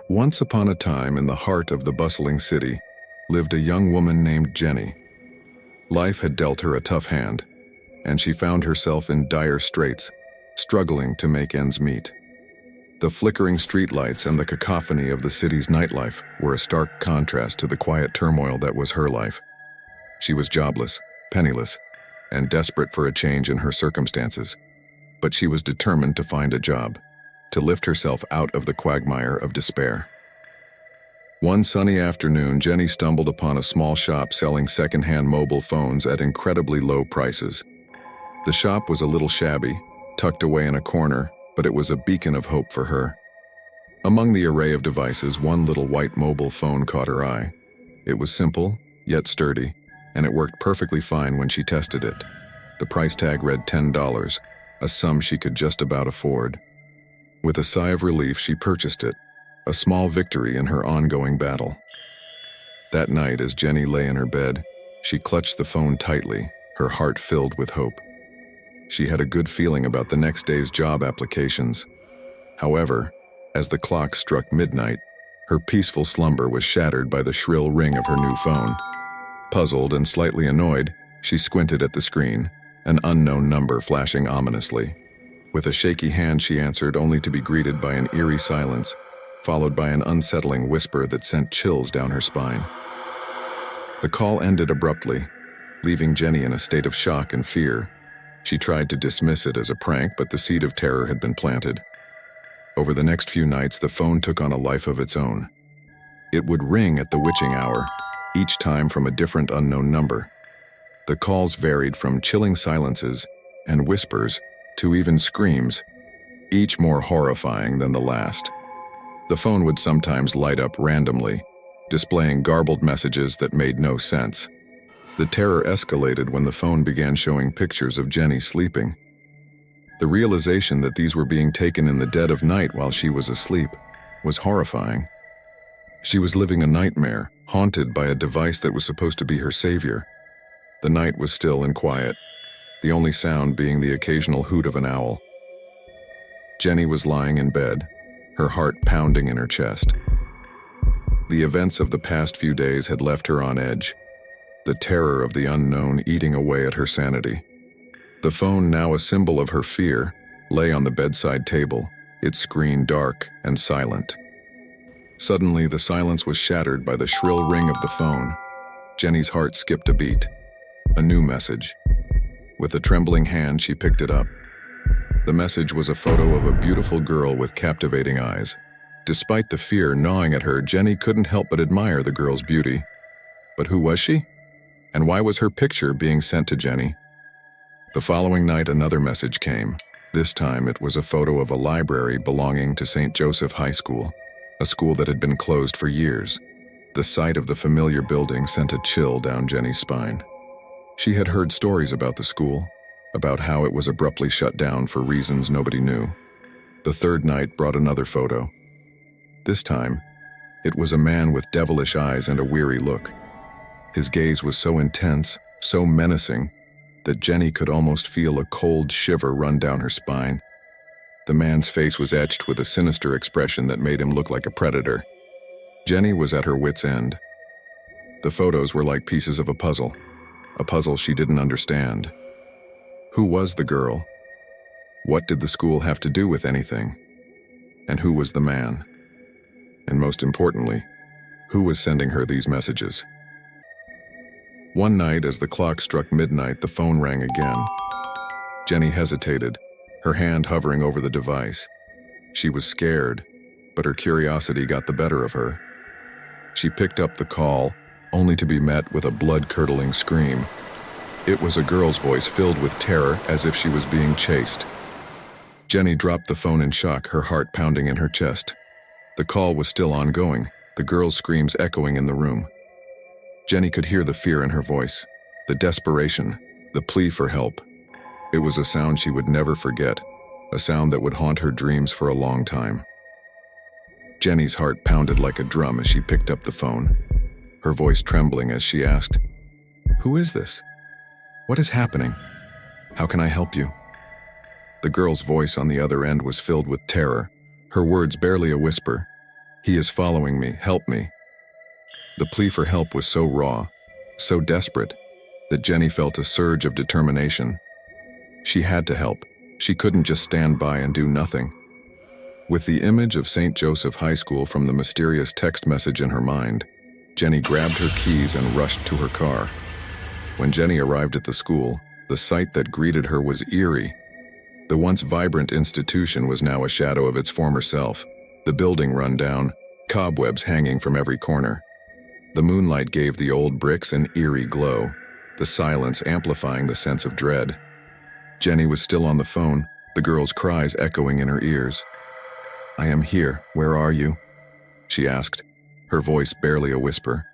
Once upon a time, in the heart of the bustling city, lived a young woman named Jenny. Life had dealt her a tough hand, and she found herself in dire straits, struggling to make ends meet. The flickering streetlights and the cacophony of the city's nightlife were a stark contrast to the quiet turmoil that was her life. She was jobless, penniless, and desperate for a change in her circumstances, but she was determined to find a job, to lift herself out of the quagmire of despair. One sunny afternoon, Jenny stumbled upon a small shop selling second-hand mobile phones at incredibly low prices. The shop was a little shabby, tucked away in a corner, but it was a beacon of hope for her. Among the array of devices, one little white mobile phone caught her eye. It was simple, yet sturdy, and it worked perfectly fine when she tested it. The price tag read $10, a sum she could just about afford. With a sigh of relief, she purchased it, a small victory in her ongoing battle. That night, as Jenny lay in her bed, she clutched the phone tightly, her heart filled with hope. She had a good feeling about the next day's job applications. However, as the clock struck midnight, her peaceful slumber was shattered by the shrill ring of her new phone. Puzzled and slightly annoyed, she squinted at the screen, an unknown number flashing ominously. With a shaky hand, she answered, only to be greeted by an eerie silence, followed by an unsettling whisper that sent chills down her spine. The call ended abruptly, leaving Jenny in a state of shock and fear. She tried to dismiss it as a prank, but the seed of terror had been planted. Over the next few nights, the phone took on a life of its own. It would ring at the witching hour, each time from a different unknown number. The calls varied from chilling silences and whispers to even screams, each more horrifying than the last. The phone would sometimes light up randomly, displaying garbled messages that made no sense. The terror escalated when the phone began showing pictures of Jenny sleeping. The realization that these were being taken in the dead of night while she was asleep was horrifying. She was living a nightmare, haunted by a device that was supposed to be her savior. The night was still and quiet, the only sound being the occasional hoot of an owl. Jenny was lying in bed, her heart pounding in her chest. The events of the past few days had left her on edge, the terror of the unknown eating away at her sanity. The phone, now a symbol of her fear, lay on the bedside table, its screen dark and silent. Suddenly, the silence was shattered by the shrill ring of the phone. Jenny's heart skipped a beat. A new message. With a trembling hand, she picked it up. The message was a photo of a beautiful girl with captivating eyes. Despite the fear gnawing at her, Jenny couldn't help but admire the girl's beauty. But who was she? And why was her picture being sent to Jenny? The following night, another message came. This time, it was a photo of a library belonging to St. Joseph High School, a school that had been closed for years. The sight of the familiar building sent a chill down Jenny's spine. She had heard stories about the school, about how it was abruptly shut down for reasons nobody knew. The third night brought another photo. This time, it was a man with devilish eyes and a weary look. His gaze was so intense, so menacing, that Jenny could almost feel a cold shiver run down her spine. The man's face was etched with a sinister expression that made him look like a predator. Jenny was at her wit's end. The photos were like pieces of a puzzle she didn't understand. Who was the girl? What did the school have to do with anything? And who was the man? And most importantly, who was sending her these messages? One night, as the clock struck midnight, the phone rang again. Jenny hesitated, her hand hovering over the device. She was scared, but her curiosity got the better of her. She picked up the call, only to be met with a blood-curdling scream. It was a girl's voice filled with terror, as if she was being chased. Jenny dropped the phone in shock, her heart pounding in her chest. The call was still ongoing, the girl's screams echoing in the room. Jenny could hear the fear in her voice, the desperation, the plea for help. It was a sound she would never forget, a sound that would haunt her dreams for a long time. Jenny's heart pounded like a drum as she picked up the phone, her voice trembling as she asked, "Who is this? What is happening? How can I help you?" The girl's voice on the other end was filled with terror, her words barely a whisper. He is following me, help me." The plea for help was so raw, so desperate, that Jenny felt a surge of determination. She had to help. She couldn't just stand by and do nothing. With the image of St. Joseph High School from the mysterious text message in her mind, Jenny grabbed her keys and rushed to her car. When Jenny arrived at the school, the sight that greeted her was eerie. The once vibrant institution was now a shadow of its former self, the building run down, cobwebs hanging from every corner. The moonlight gave the old bricks an eerie glow, the silence amplifying the sense of dread. Jenny was still on the phone, the girl's cries echoing in her ears. "I am here, where are you?" she asked, her voice barely a whisper.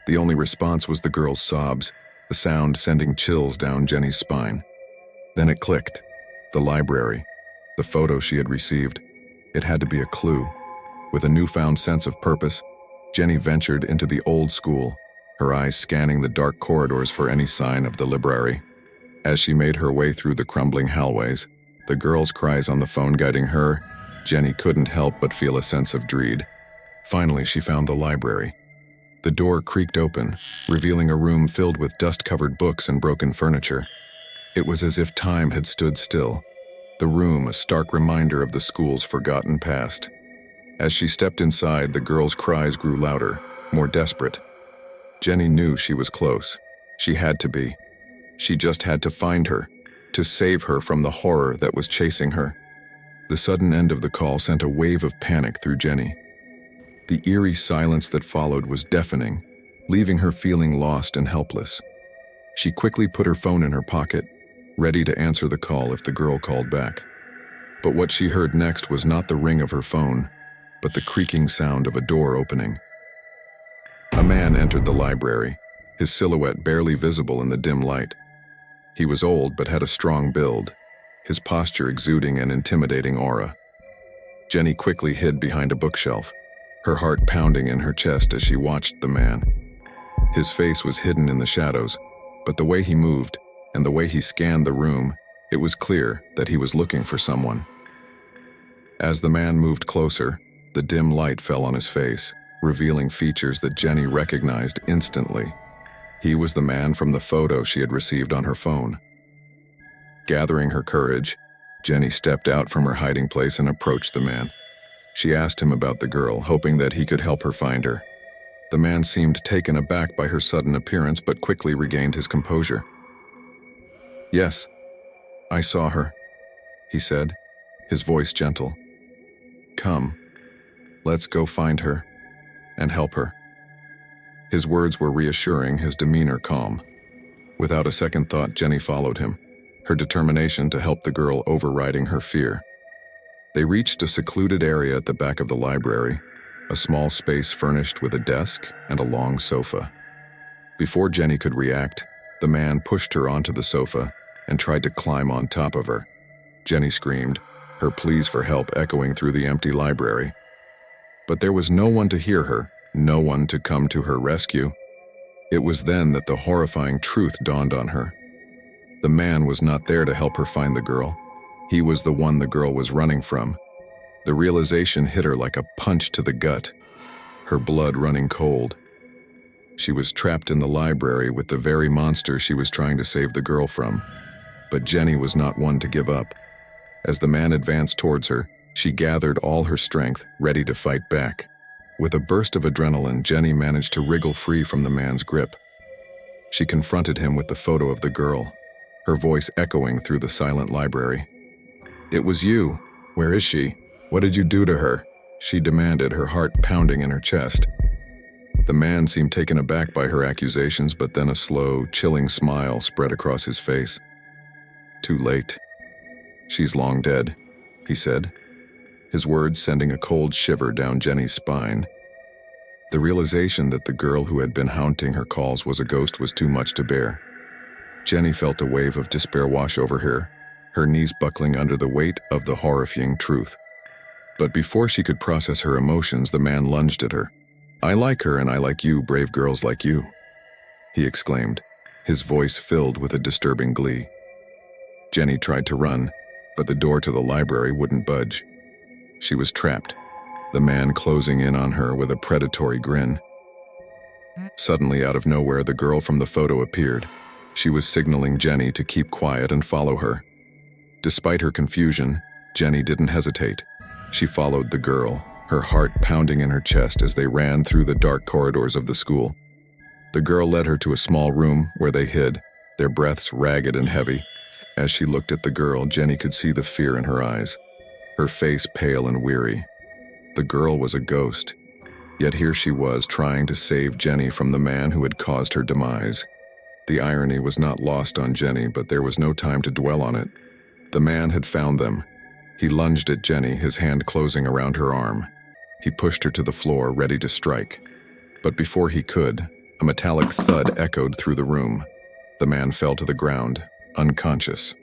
The only response was the girl's sobs, the sound sending chills down Jenny's spine. Then it clicked. The library, the photo she had received. It had to be a clue. With a newfound sense of purpose, Jenny ventured into the old school, her eyes scanning the dark corridors for any sign of the library. As she made her way through the crumbling hallways, the girl's cries on the phone guiding her, Jenny couldn't help but feel a sense of dread. Finally, she found the library. The door creaked open, revealing a room filled with dust-covered books and broken furniture. It was as if time had stood still, the room a stark reminder of the school's forgotten past. As she stepped inside, the girl's cries grew louder, more desperate. Jenny knew she was close. She had to be. She just had to find her, to save her from the horror that was chasing her. The sudden end of the call sent a wave of panic through Jenny. The eerie silence that followed was deafening, leaving her feeling lost and helpless. She quickly put her phone in her pocket, ready to answer the call if the girl called back. But what she heard next was not the ring of her phone, but the creaking sound of a door opening. A man entered the library, his silhouette barely visible in the dim light. He was old but had a strong build, his posture exuding an intimidating aura. Jenny quickly hid behind a bookshelf, her heart pounding in her chest as she watched the man. His face was hidden in the shadows, but the way he moved and the way he scanned the room, it was clear that he was looking for someone. As the man moved closer, the dim light fell on his face, revealing features that Jenny recognized instantly. He was the man from the photo she had received on her phone. Gathering her courage, Jenny stepped out from her hiding place and approached the man. She asked him about the girl, hoping that he could help her find her. The man seemed taken aback by her sudden appearance but quickly regained his composure. "Yes, I saw her," he said, his voice gentle. "Come, let's go find her and help her." His words were reassuring, his demeanor calm. Without a second thought, Jenny followed him, her determination to help the girl overriding her fear. They reached a secluded area at the back of the library, a small space furnished with a desk and a long sofa. Before Jenny could react, the man pushed her onto the sofa and tried to climb on top of her. Jenny screamed, her pleas for help echoing through the empty library. But there was no one to hear her, no one to come to her rescue. It was then that the horrifying truth dawned on her. The man was not there to help her find the girl. He was the one the girl was running from. The realization hit her like a punch to the gut, her blood running cold. She was trapped in the library with the very monster she was trying to save the girl from. But Jenny was not one to give up. As the man advanced towards her, she gathered all her strength, ready to fight back. With a burst of adrenaline, Jenny managed to wriggle free from the man's grip. She confronted him with the photo of the girl, her voice echoing through the silent library. "It was you. Where is she? What did you do to her?" she demanded, her heart pounding in her chest. The man seemed taken aback by her accusations, but then a slow, chilling smile spread across his face. "Too late. She's long dead," he said, his words sending a cold shiver down Jenny's spine. The realization that the girl who had been haunting her calls was a ghost was too much to bear. Jenny felt a wave of despair wash over her knees buckling under the weight of the horrifying truth. But before she could process her emotions, the man lunged at her. "I like her and I like you, brave girls like you," he exclaimed, his voice filled with a disturbing glee. Jenny tried to run, but the door to the library wouldn't budge. She was trapped, the man closing in on her with a predatory grin. Suddenly, out of nowhere, the girl from the photo appeared. She was signaling Jenny to keep quiet and follow her. Despite her confusion, Jenny didn't hesitate. She followed the girl, her heart pounding in her chest as they ran through the dark corridors of the school. The girl led her to a small room where they hid, their breaths ragged and heavy. As she looked at the girl, Jenny could see the fear in her eyes, her face pale and weary. The girl was a ghost, yet here she was trying to save Jenny from the man who had caused her demise. The irony was not lost on Jenny, but there was no time to dwell on it. The man had found them. He lunged at Jenny, his hand closing around her arm. He pushed her to the floor, ready to strike. But before he could, a metallic thud echoed through the room. The man fell to the ground, unconscious.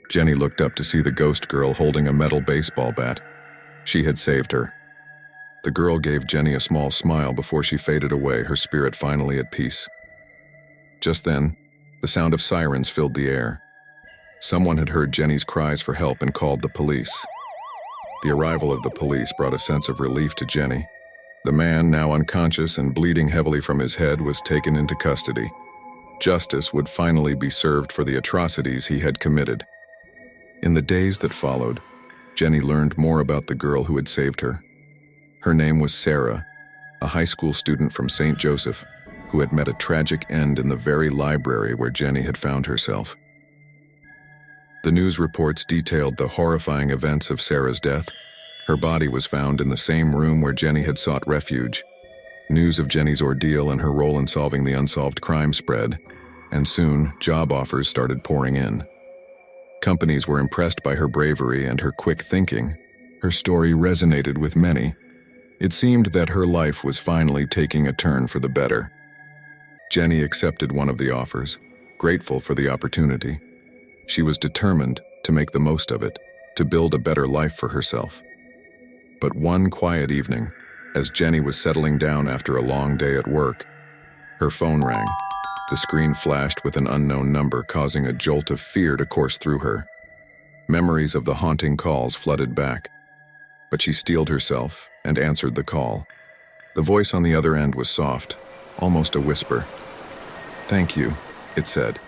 Jenny looked up to see the ghost girl holding a metal baseball bat. She had saved her. The girl gave Jenny a small smile before she faded away, her spirit finally at peace. Just then, the sound of sirens filled the air. Someone had heard Jenny's cries for help and called the police. The arrival of the police brought a sense of relief to Jenny. The man, now unconscious and bleeding heavily from his head, was taken into custody. Justice would finally be served for the atrocities he had committed. In the days that followed, Jenny learned more about the girl who had saved her. Her name was Sarah, a high school student from St. Joseph, who had met a tragic end in the very library where Jenny had found herself. The news reports detailed the horrifying events of Sarah's death. Her body was found in the same room where Jenny had sought refuge. News of Jenny's ordeal and her role in solving the unsolved crime spread, and soon job offers started pouring in. Companies were impressed by her bravery and her quick thinking. Her story resonated with many. It seemed that her life was finally taking a turn for the better. Jenny accepted one of the offers, grateful for the opportunity. She was determined to make the most of it, to build a better life for herself. But one quiet evening, as Jenny was settling down after a long day at work, her phone rang. The screen flashed with an unknown number, causing a jolt of fear to course through her. Memories of the haunting calls flooded back, but she steeled herself and answered the call. The voice on the other end was soft, almost a whisper. "Thank you," it said.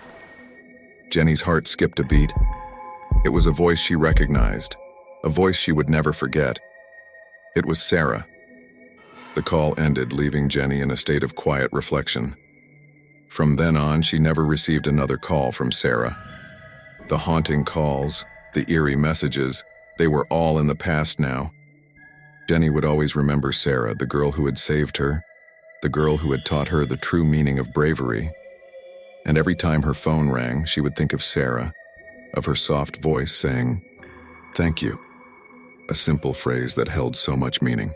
Jenny's heart skipped a beat. It was a voice she recognized, a voice she would never forget. It was Sarah. The call ended, leaving Jenny in a state of quiet reflection. From then on, she never received another call from Sarah. The haunting calls, the eerie messages, they were all in the past now. Jenny would always remember Sarah, the girl who had saved her, the girl who had taught her the true meaning of bravery. And every time her phone rang, she would think of Sarah, of her soft voice saying, "Thank you," a simple phrase that held so much meaning.